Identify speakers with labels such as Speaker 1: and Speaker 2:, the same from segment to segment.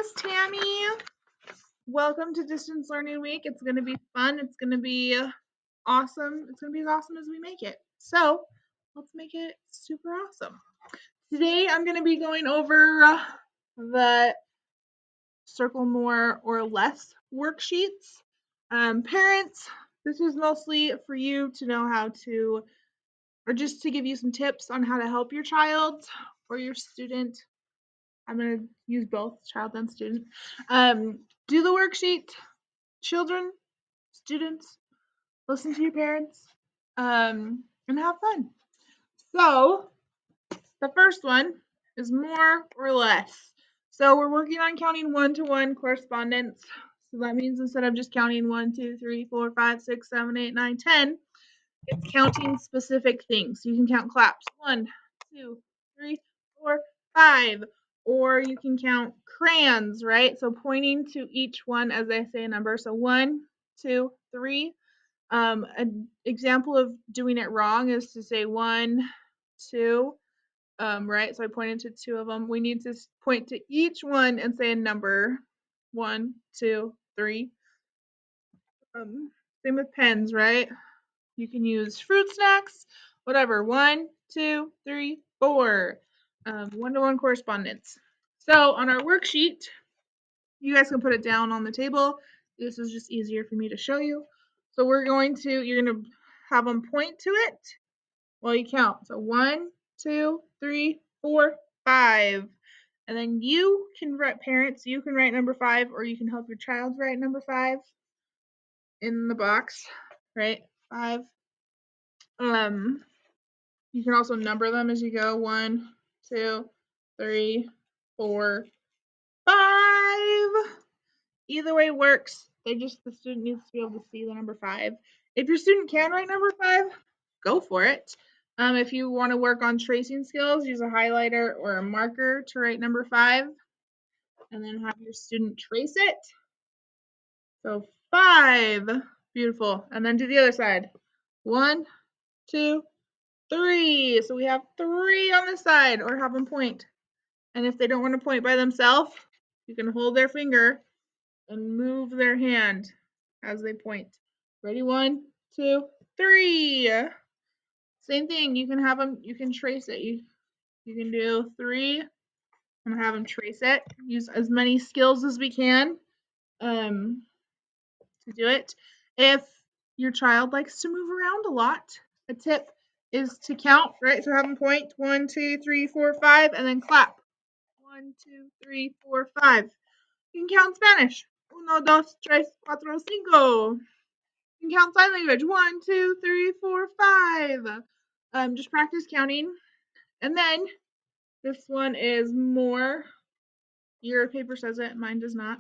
Speaker 1: Miss Tammy. Welcome to Distance Learning Week. It's going to be fun. It's going to be awesome. It's going to be as awesome as we make it. So let's make it super awesome. Today I'm going to be going over the circle more or less worksheets. Parents, this is mostly for you to know how to, or just to give you some tips on how to help your child or your student. I'm going to use both, child and student. Do the worksheet. Children, students, listen to your parents, and have fun. So the first one is more or less. So we're working on counting one-to-one correspondence. So that means instead of just counting 1, 2, 3, 4, 5, 6, 7, 8, 9, 10, it's counting specific things. You can count claps. 1, 2, 3, 4, 5. Or you can count crayons, right? So pointing to each one as I say a number. So 1, 2, 3. An example of doing it wrong is to say 1, 2, right? So I pointed to 2 of them. We need to point to each one and say a number. 1, 2, 3. Same with pens, right? You can use fruit snacks, whatever. 1, 2, 3, 4. One-to-one correspondence. So on our worksheet, you guys can put it down on the table. This is just easier for me to show you. So you're going to have them point to it while you count. So 1, 2, 3, 4, 5. And then you can write, parents, you can write number 5, or you can help your child write number 5 in the box, right? 5. You can also number them as you go. 1, 2, 3, 4, 5. Either way works. The student needs to be able to see the number 5. If your student can write number 5, go for it. If you want to work on tracing skills, use a highlighter or a marker to write number 5, and then have your student trace it. So 5, beautiful. And then do the other side. 1, 2, 3. So we have 3 on this side, or have them point. And if they don't want to point by themselves, you can hold their finger and move their hand as they point. Ready? 1, 2, 3. Same thing. You can trace it. You can do 3 and have them trace it. Use as many skills as we can to do it. If your child likes to move around a lot, a tip is to count, right? So have them point 1, 2, 3, 4, 5, and then clap. 1, 2, 3, 4, 5. You can count Spanish. 1, 2, 3, 4, 5. You can count sign language. 1, 2, 3, 4, 5. Just practice counting. And then this one is more. Your paper says it, mine does not.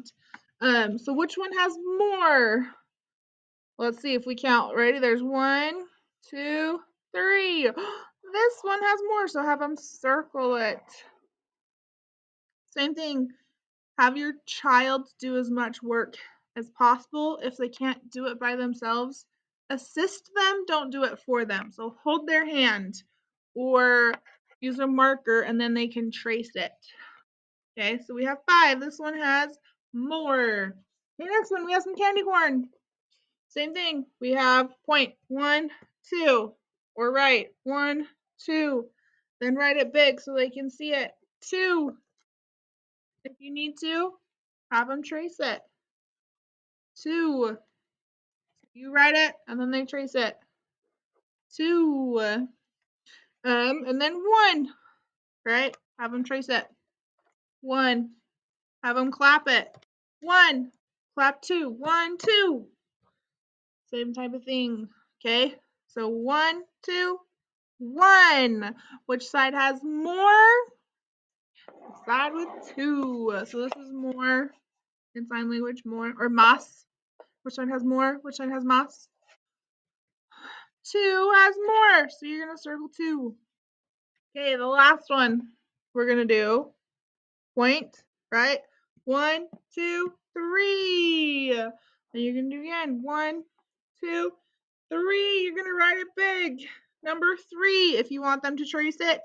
Speaker 1: So which one has more? Let's see if we count. Ready? There's 1, 2, 3. This one has more, so have them circle it. Same thing. Have your child do as much work as possible. If they can't do it by themselves, assist them, don't do it for them. So hold their hand or use a marker and then they can trace it. Okay, so we have 5. This one has more. Okay, next one, we have some candy corn. Same thing. We have point 1, 2, or write 1, 2. Then write it big so they can see it. 2. If you need to, have them trace it. 2. You write it and then they trace it. 2. And then 1. Right? Have them trace it. 1. Have them clap it. 1. Clap 2. 1, 2. Same type of thing. Okay? So 1, 2, 1. Which side has more? The side with 2. So this is more in sign language, more. Or más. Which side has more? Which side has más? 2 has more. So you're going to circle 2. Okay, the last one we're going to do. Point, right? 1, 2, 3. And you're going to do again. 1, 2, 3. You're going to write it big. Number 3. If you want them to trace it,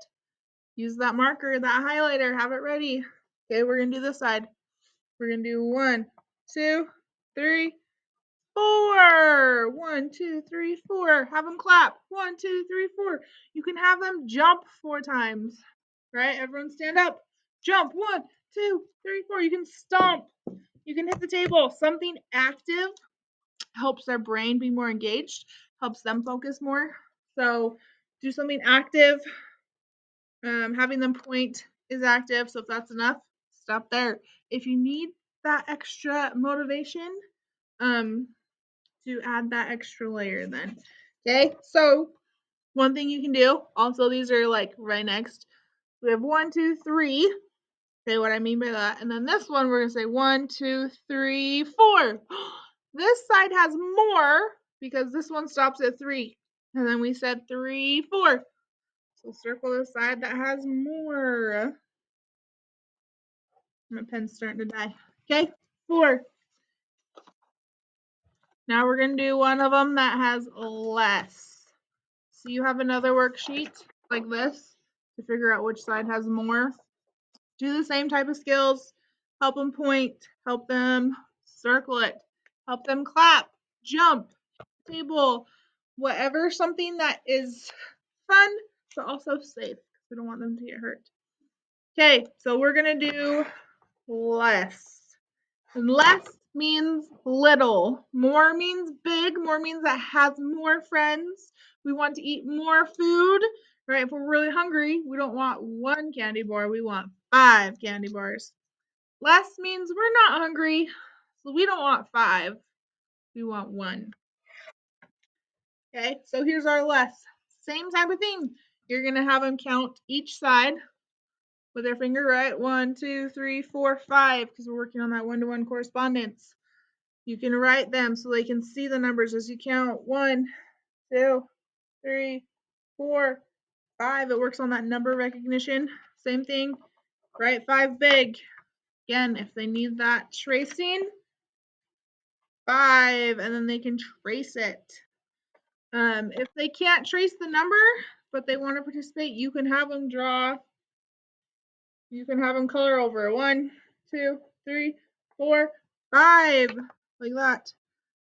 Speaker 1: use that marker, that highlighter. Have it ready. Okay, we're going to do this side. We're going to do 1, 2, 3, 4. 1, 2, 3, 4. Have them clap. 1, 2, 3, 4. You can have them jump 4 times. Right? Everyone stand up. Jump. 1, 2, 3, 4. You can stomp. You can hit the table. Something active helps their brain be more engaged, helps them focus more. So do something active. Having them point is active. So if that's enough, stop there. If you need that extra motivation, to add that extra layer then. Okay, so one thing you can do, also these are like right next. We have 1, 2, 3. Okay, what I mean by that. And then this one, we're going to say 1, 2, 3, 4. This side has more because this one stops at 3. And then we said 3, 4. So circle the side that has more. My pen's starting to die. Okay, 4. Now we're going to do one of them that has less. So you have another worksheet like this to figure out which side has more. Do the same type of skills. Help them point, help them circle it, help them clap, jump, table, whatever, something that is fun but also safe. We don't want them to get hurt. Okay, so we're going to do less. And less means little. More means big. More means that has more friends. We want to eat more food, right? If we're really hungry, we don't want 1 candy bar. We want 5 candy bars. Less means we're not hungry, so we don't want 5. We want 1. Okay, so here's our less. Same type of thing. You're going to have them count each side with their finger, right? 1, 2, 3, 4, 5, because we're working on that one-to-one correspondence. You can write them so they can see the numbers as you count. 1, 2, 3, 4, 5. It works on that number recognition. Same thing. Write 5 big. Again, if they need that tracing, 5, and then they can trace it. If they can't trace the number, but they want to participate, you can have them draw. You can have them color over. 1, 2, 3, 4, 5. Like that.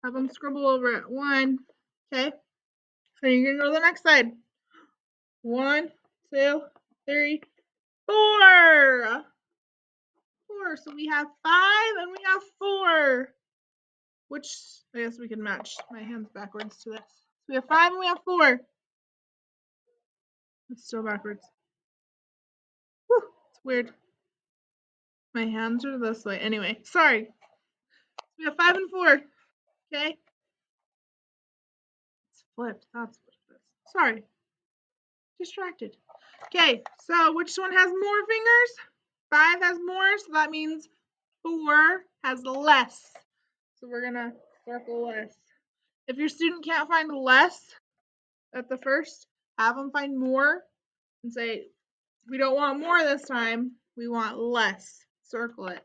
Speaker 1: Have them scribble over it. 1. Okay. So you're gonna go to the next side. 1, 2, 3, 4. 4. So we have 5 and we have 4. Which I guess we can match my hands backwards to this. So we have 5 and we have 4. It's still backwards. Whew, it's weird. My hands are this way. Anyway, sorry. We have 5 and 4. Okay. It's flipped. That's what it is. Sorry. Distracted. Okay, so which one has more fingers? 5 has more, so that means 4 has less. So we're gonna circle less. If your student can't find less at the first, have them find more and say, we don't want more this time, we want less. Circle it.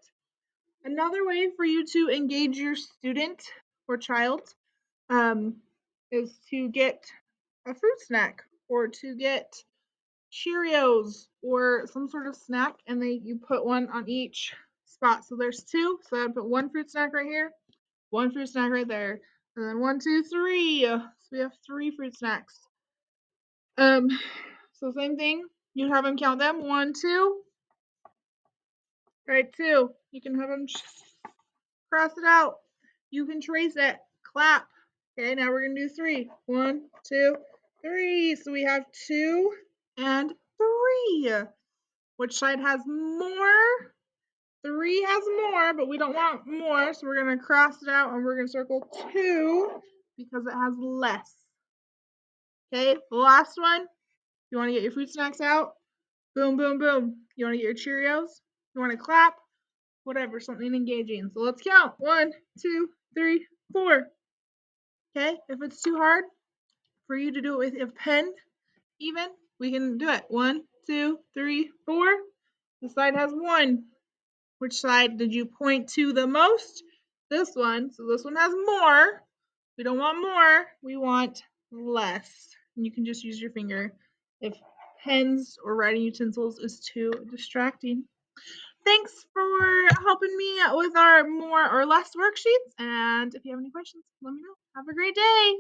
Speaker 1: Another way for you to engage your student or child is to get a fruit snack or to get Cheerios or some sort of snack, and you put one on each spot. So there's 2. So I put 1 fruit snack right here, 1 fruit snack right there, and then 1, 2, 3. So we have 3 fruit snacks. So same thing. You have them count them. 1, 2. Right, 2. You can have them cross it out. You can trace it. Clap. Okay, now we're gonna do 3. 1, 2, 3. So we have 2 and 3. Which side has more? 3 has more, but we don't want more, so we're going to cross it out and we're going to circle 2 because it has less. Okay, the last one. You want to get your fruit snacks out? Boom, boom, boom. You want to get your Cheerios? You want to clap? Whatever, something engaging. So let's count. 1, 2, 3, 4. Okay, if it's too hard for you to do it with a pen, even, we can do it. 1, 2, 3, 4. The side has 1. Which side did you point to the most? This one. So this one has more. We don't want more. We want less. And you can just use your finger if pens or writing utensils is too distracting. Thanks for helping me with our more or less worksheets. And if you have any questions, let me know. Have a great day.